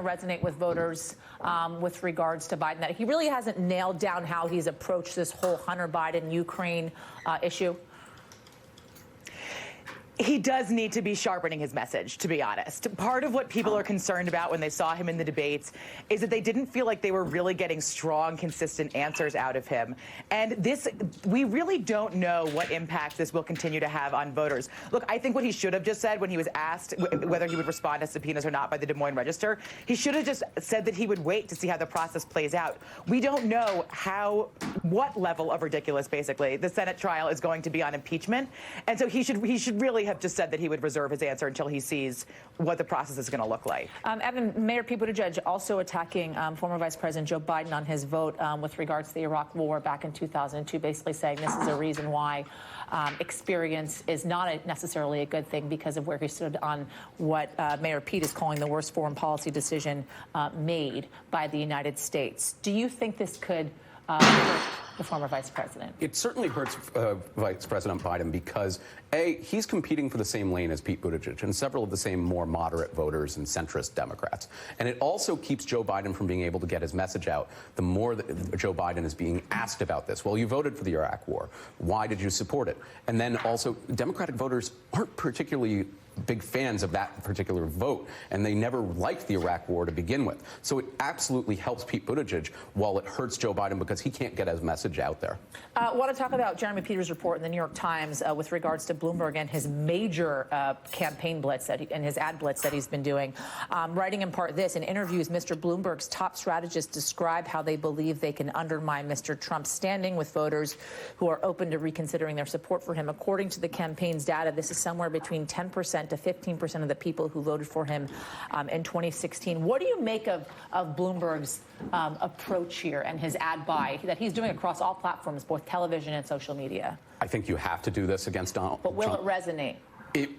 resonate with voters with regards to Biden, that he really hasn't nailed down how he's approached this whole Hunter Biden-Ukraine issue? He does need to be sharpening his message, to be honest. Part of what people are concerned about when they saw him in the debates is that they didn't feel like they were really getting strong, consistent answers out of him. And this, we really don't know what impact this will continue to have on voters. Look, I think what he should have just said when he was asked whether he would respond to subpoenas or not by the Des Moines Register, he should have just said that he would wait to see how the process plays out. We don't know what level of ridiculous, basically, the Senate trial is going to be on impeachment. And so he should really have just said that he would reserve his answer until he sees what the process is going to look like. Evan, Mayor Pete Buttigieg also attacking former Vice President Joe Biden on his vote with regards to the Iraq war back in 2002, basically saying this is a reason why experience is not necessarily a good thing because of where he stood on what Mayor Pete is calling the worst foreign policy decision made by the United States. Do you think this could hurt the former vice president? It certainly hurts Vice President Biden because, A, he's competing for the same lane as Pete Buttigieg and several of the same more moderate voters and centrist Democrats. And it also keeps Joe Biden from being able to get his message out the more that Joe Biden is being asked about this. Well, you voted for the Iraq war. Why did you support it? And then also, Democratic voters aren't particularly big fans of that particular vote, and they never liked the Iraq war to begin with. So it absolutely helps Pete Buttigieg while it hurts Joe Biden because he can't get his message out there. I want to talk about Jeremy Peters' report in the New York Times with regards to Bloomberg and his major campaign blitz and his ad blitz that he's been doing. Writing in part this, in interviews, Mr. Bloomberg's top strategists describe how they believe they can undermine Mr. Trump's standing with voters who are open to reconsidering their support for him. According to the campaign's data, this is somewhere between 10% to 15% of the people who voted for him in 2016. What do you make of Bloomberg's approach here and his ad buy that he's doing across all platforms, both television and social media? I think you have to do this against Donald Trump. But will it resonate?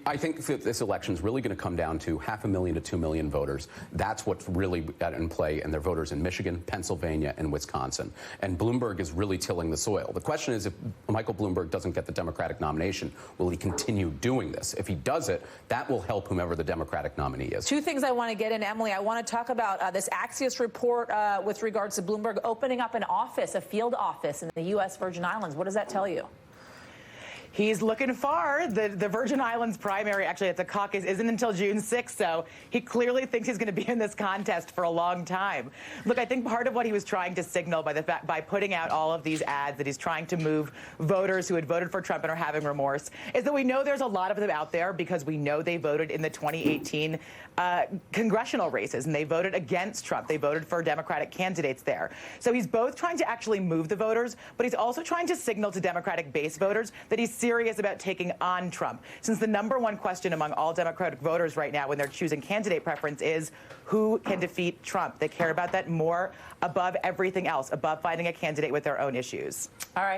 I think that this election is really going to come down to 500,000 to 2 million voters. That's what's really in play, and they're voters in Michigan, Pennsylvania, and Wisconsin. And Bloomberg is really tilling the soil. The question is, if Michael Bloomberg doesn't get the Democratic nomination, will he continue doing this? If he does it, that will help whomever the Democratic nominee is. Two things I want to get in, Emily. I want to talk about this Axios report with regards to Bloomberg opening up an office, a field office in the U.S. Virgin Islands. What does that tell you? He's looking far. The Virgin Islands primary, actually, at the caucus isn't until June 6th, so he clearly thinks he's going to be in this contest for a long time. Look, I think part of what he was trying to signal by putting out all of these ads that he's trying to move voters who had voted for Trump and are having remorse is that we know there's a lot of them out there because we know they voted in the 2018 congressional races, and they voted against Trump. They voted for Democratic candidates there. So he's both trying to actually move the voters, but he's also trying to signal to Democratic base voters that he's serious about taking on Trump. Since the #1 question among all Democratic voters right now when they're choosing candidate preference is who can defeat Trump. They care about that more above everything else, above finding a candidate with their own issues. All right.